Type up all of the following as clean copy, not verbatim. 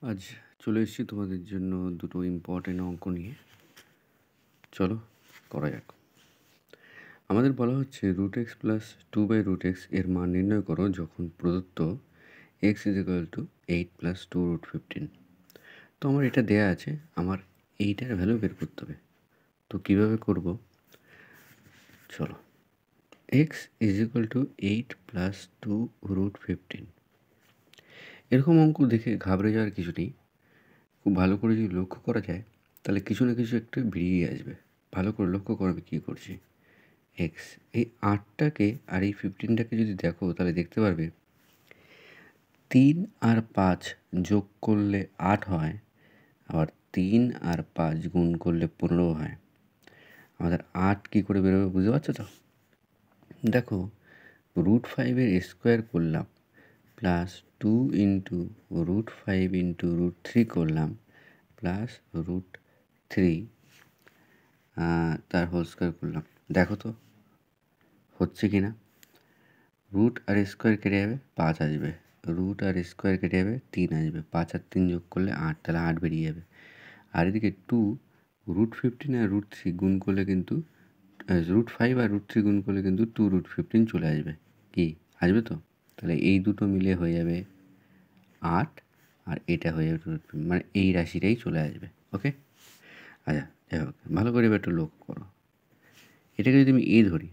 আজ চলে এসেছি তোমাদের জন্য দুটো ইম্পর্টেন্ট অঙ্ক নিয়ে। চলো করা যাক। আমাদের বলা হচ্ছে √x + 2/√x এর মান নির্ণয় করো যখন প্রদত্ত x = 8 + 2√15। তো আমার এটা দেয়া আছে, আমার এইটার ভ্যালু বের করতে হবে। তো কীভাবে করব? চলো, x = 8 + 2√15। এরকম অঙ্ক দেখে ঘাবড়ে যাওয়ার কিছু নেই। খুব ভালো করে যদি লক্ষ্য করা যায় তাহলে কিছু না কিছু একটা বেরিয়ে আসবে। ভালো করে লক্ষ্য করো আমি কী করছি। এক্স, এই 8টাকে আর এই 15টাকে যদি দেখো তাহলে দেখতে পারবে 3 আর 5 যোগ করলে 8 হয়, আবার 3 আর 5 গুণ করলে 15 হয়। আমাদের 8 কী করে বেরোবে বুঝতে পারছো তো? দেখো, √5 স্কোয়ার করলাম প্লাস 2 × √5 × √3 করলাম প্লাস √3 তার হোল স্কোয়ার করলাম। দেখো তো হচ্ছে কি না। রুট আর স্কোয়ার কেটে যাবে, 5 আসবে। রুট আর স্কোয়ার কেটে যাবে, 3 আসবে। 5 আর 3 যোগ করলে 8, তাহলে 8 বেরিয়ে যাবে। আর এদিকে 2 √15 আর √3 গুণ করলে কিন্তু √5 আর √3 গুণ করলে কিন্তু 2√15 চলে আসবে। কি আসবে তো? তাহলে এই দুটো মিলে হয়ে যাবে 8, আর এটা হয়ে যাবে √15, মানে এই রাশিটাই চলে আসবে। ওকে, আচ্ছা যাই হোক, ভালো করে এবার একটু লক্ষ্য করো। এটাকে যদি আমি ধরি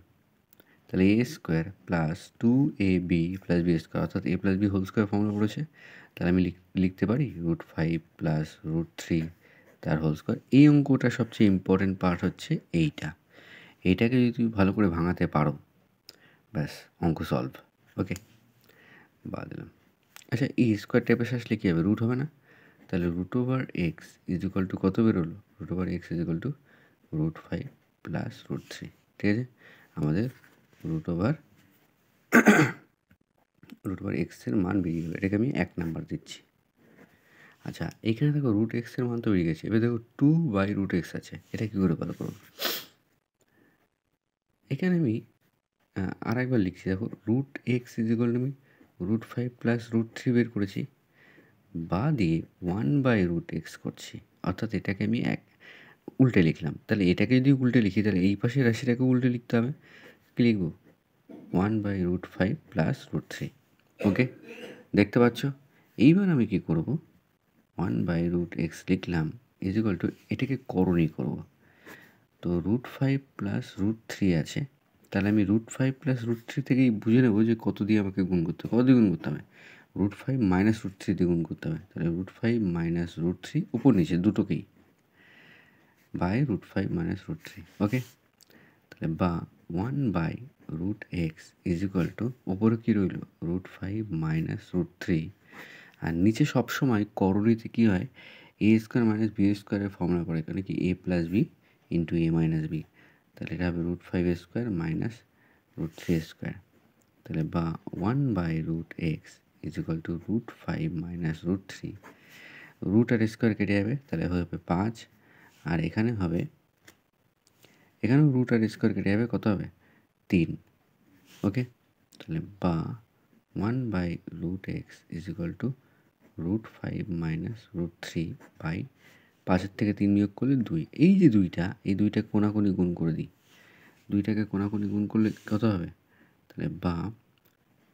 তাহলে a² + 2ab + b² অর্থাৎ a + b whole square formula পড়েছে। তাহলে আমি লিখতে পারি √5 + √3 তার হোল স্কোয়ার। এই অঙ্কটা সবচেয়ে ইম্পর্টেন্ট পার্ট হচ্ছে এইটাকে যদি তুমি ভালো করে ভাঙাতে পারো, ব্যাস অঙ্ক সলভ। ওকে, বাদ দিলাম। আচ্ছা, এই স্কোয়ার টাইপের আসলে কী হবে? রুট হবে না? তাহলে √x = কত বেরোলো? √x = √5 + √3। ঠিক আছে, আমাদের √x এর মান বেরিয়ে গেলো। এটাকে আমি 1 নাম্বার দিচ্ছি। আচ্ছা, এখানে দেখো √x এর মান তো বেরিয়ে গেছে। এবার দেখো 2/√x আছে, এটা কী করে ভালো করবো? এখানে আমি আর একবার লিখছি। দেখো, √x = আমি √5 + √3 বের করেছি, বা দিয়ে 1/√x করছি, অর্থাৎ এটাকে আমি উল্টে লিখলাম। তাহলে এটাকে যদি উল্টে লিখি তাহলে এই পাশের রাশিটাকে উল্টে লিখতে হবে। কী লিখবো? 1/√5 + √3। ওকে, দেখতে পাচ্ছ? এইবার আমি কী করব? 1/√x লিখলাম = এটাকে করণী করব। তো √5 + √3 আছে, তাহলে আমি √5 + √3 থেকেই বুঝে নেব যে কত দিয়ে আমাকে গুণ করতে হবে। কত দিয়ে গুণ করতে হবে? √5 - √3 দিয়ে গুণ করতে হবে। তাহলে √5 - √3 উপর নিচে দুটোকেই /√5 - √3। ওকে, তাহলে বা 1/√x = ওপরে কী রইল? √5 - √3, আর নিচে সবসময় করণীতে কী হয়? a² - b² এর ফর্মুলা পড়ে, কারণ কি a + b × a - b। তাহলে এটা হবে √5² - √3²। তাহলে বা 1/√x = √5 - √3। রুট আর স্কোয়ার কেটে যাবে, তাহলে হবে 5, আর এখানেও রুট আর স্কোয়ার কেটে যাবে, কত হবে? 3। ওকে, তাহলে বা 1/√x = √5 - √3 বাই 5 থেকে 3 বিয়োগ করলে 2। এই যে এই দুইটা কোনাকুনি গুণ করে দিই। দুইটাকে কোনাকুনি গুণ করলে কত হবে? তাহলে বা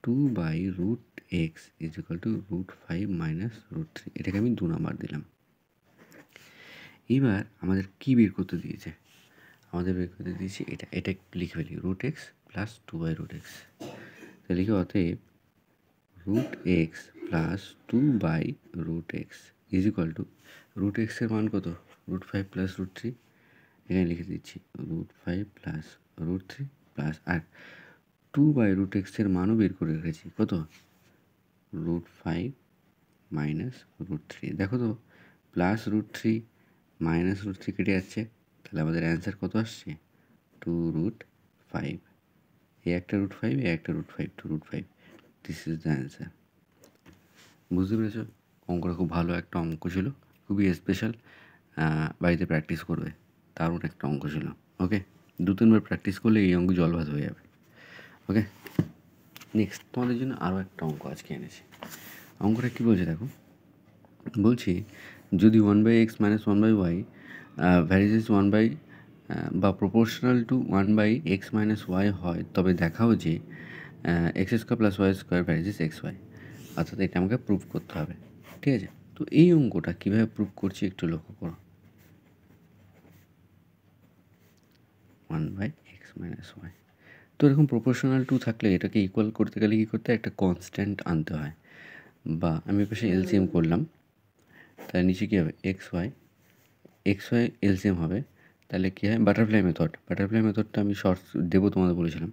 2/√x = √5 - √3। এটাকে আমি 2 নাম্বার দিলাম। এবার আমাদের কি বের করতে দিয়েছে? আমাদের বের করতে দিয়েছে এটা লিখে ফেলি, √x + 2/√x। তাহলে লিখে অতএব √x + 2/√x √x এর মান কত? √5 + √3। এখানে লিখে দিচ্ছি √5 + √3 প্লাস, আর 2/√x এর মানও বের করে রেখেছি, কত? √5 - √3। দেখো তো, +√3 -√3 কেটে যাচ্ছে, তাহলে আমাদের অ্যান্সার কত আসছে? 2√5। এই একটা √5, এই একটা √5, 2√5। This is the answer. বুঝতে পেরেছ? অঙ্কটা খুব ভালো একটা অঙ্ক ছিল, খুবই স্পেশাল। বাড়িতে প্র্যাকটিস করবে, দারুণ একটা অঙ্ক ছিল। ওকে, 2-3 বার প্র্যাকটিস করলে এই অঙ্ক জলভাত হয়ে যাবে। ওকে, নেক্সট তোমাদের জন্য আরও একটা অঙ্ক আজকে এনেছি। অঙ্কটা কী বলছে দেখো, বলছি যদি 1/x minus 1/y varies 1 by বা proportional to 1/x minus y হয়, তবে দেখাও যে x square plus Y square varies x y. অর্থাৎ এটা আমাকে প্রুভ করতে হবে। ঠিক আছে, তো এই অঙ্কটা কীভাবে প্রুভ করছি একটু লক্ষ্য করো। 1/x মাইনাস ওয়াই, তো এরকম প্রপোর্শনাল টু থাকলে এটাকে ইকুয়াল করতে গেলে কী করতে হয়, একটা কনস্ট্যান্ট আনতে হয়। বা আমি পাশে এলসিএম করলাম, তার নিচে কী হবে, এক্স ওয়াই এলসিএম হবে। তাহলে কী হয়, বাটারফ্লাই মেথডটা আমি শর্টস দেবো তোমাদের বলেছিলাম।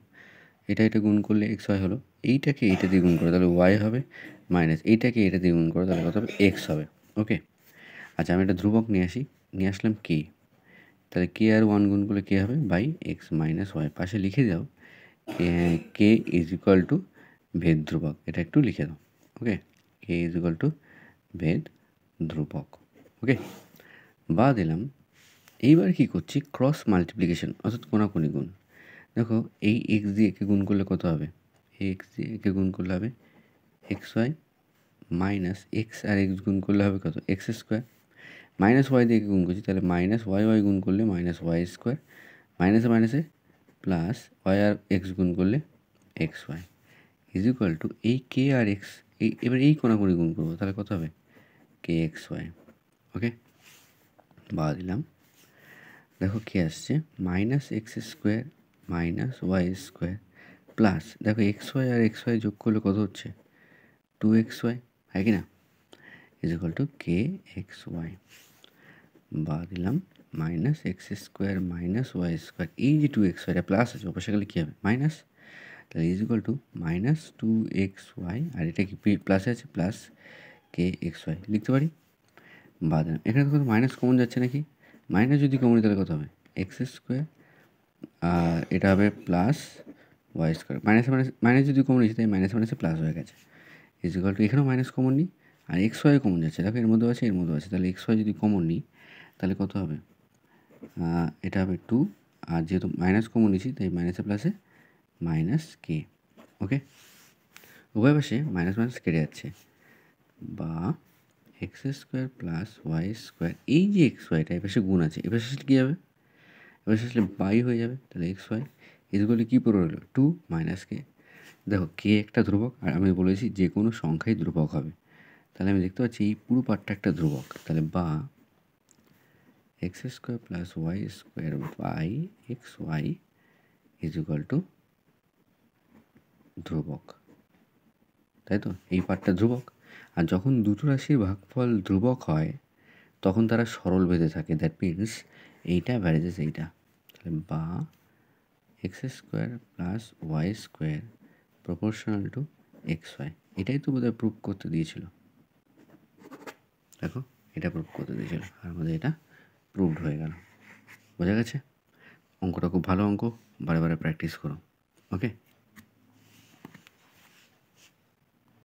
এটা গুণ করলে এক্স ওয়াই হলো, এইটাকে এইটা দিয়ে গুণ করে তাহলে ওয়াই হবে, মাইনাস এইটাকে এটা দিয়ে গুণ করে তাহলে কত হবে, এক্স হবে। ওকে, আচ্ছা আমি একটা ধ্রুবক নিয়ে আসলাম কে, তাহলে কে আর 1 গুণ করলে কে হবে বাই এক্স মাইনাস ওয়াই। পাশে লিখে দাও কে ইজ ইকুয়াল টু ভেদ ধ্রুবক, এটা একটু লিখে দাও। ওকে, কে ইজ ইকুয়াল টু ভেদ ধ্রুবক। ওকে, বা দিলাম। এইবার কী করছি, ক্রস মাল্টিপ্লিকেশন অর্থাৎ কোনাকুনি গুণ। দেখো এই এক্স দিয়ে একে গুণ করলে কত হবে, এক্স দিয়ে একে গুণ করলে হবে এক্স ওয়াই, মাইনাস এক্স আর এক্স গুণ করলে হবে কত, এক্স স্কোয়ার। মাইনাস ওয়াই দিয়ে একে গুণ করছি, তাহলে মাইনাস ওয়াই গুণ করলে মাইনাস ওয়াই স্কোয়ার, মাইনাসে প্লাস ওয়াই আর এক্স গুণ করলে X Y is equal to এই কে আর এক্স, এবার এই কোনাকুনি গুণ করবো, তাহলে কত হবে, কে এক্স ওয়াই। ওকে, বা দিলাম। দেখো কী আসছে, minus X square minus Y square plus, দেখো এক্স ওয়াই আর এক্স ওয়াই যোগ করলে কত হচ্ছে, 2xy, হয় কি না, is equal to K X Y. বা দিলাম minus X square minus Y square, এই যে 2xy এটা প্লাস আছে, অবশ্যই গেলে কী হবে, মাইনাস, তাহলে is equal two minus 2xy, আর এটা কি প্লাসে আছে, প্লাস কে এক্স ওয়াই লিখতে পারি। বা দিলাম, এখানে তো মাইনাস কমন যাচ্ছে নাকি, মাইনাস যদি কমন তাহলে কত হবে, এক্স স্কোয়ার, আর এটা হবে প্লাস ওয়াই স্কোয়ার, মাইনাস যদি কমন নিয়েছে তাই মাইনাসে প্লাস হয়ে গেছে, ইজ ইকুয়াল টু এখানেও মাইনাস কমন নিই, আর এক্স ওয়াই কমন যাচ্ছে, দেখো এর মধ্যেও আছে এর মধ্যেও আছে, তাহলে এক্স ওয়াই যদি কমন নিই তাহলে কত হবে, এটা হবে 2, আর যেহেতু মাইনাস কমন নিয়েছি তাই মাইনাসে প্লাসে মাইনাস কে। ওকে, উভয় পাশে মাইনাস কেটে যাচ্ছে, বা X square plus Y square, এই যে এক্স ওয়াইটা এ পাশে গুণ আছে, এ পাশে আসলে কী হবে, এ পাশে আসলে বাই হয়ে যাবে, তাহলে এক্স ওয়াই এগুলো কী পড়ে রইলো, 2 মাইনাস কে। দেখো কে একটা ধ্রুবক, আর আমি বলেছি যে কোনো সংখ্যাই ধ্রুবক হবে, তাহলে আমি দেখতে পাচ্ছি এই পুরো পার্টটা একটা ধ্রুবক, তাহলে বা X square plus Y square by X Y is equal to ধ্রুবক, তাই তো, এই পার্টটা ধ্রুবক। আর যখন দুটো রাশির ভাগফল ধ্রুবক হয় তখন তারা সরল বেঁধে থাকে, দ্যাট মিনস এইটা ভ্যারিজেস এইটা, তাহলে বা X square plus Y square proportional to X Y, এটাই তো বোধহয় প্রুভ করতে দিয়েছিল। দেখো এটা প্রুভ করতে দিয়েছিল, আর আমাদের এটা প্রুভড হয়ে গেল। বোঝা গেছে, অঙ্কটা খুব ভালো অঙ্ক, বারে বারে প্র্যাকটিস করো। ওকে।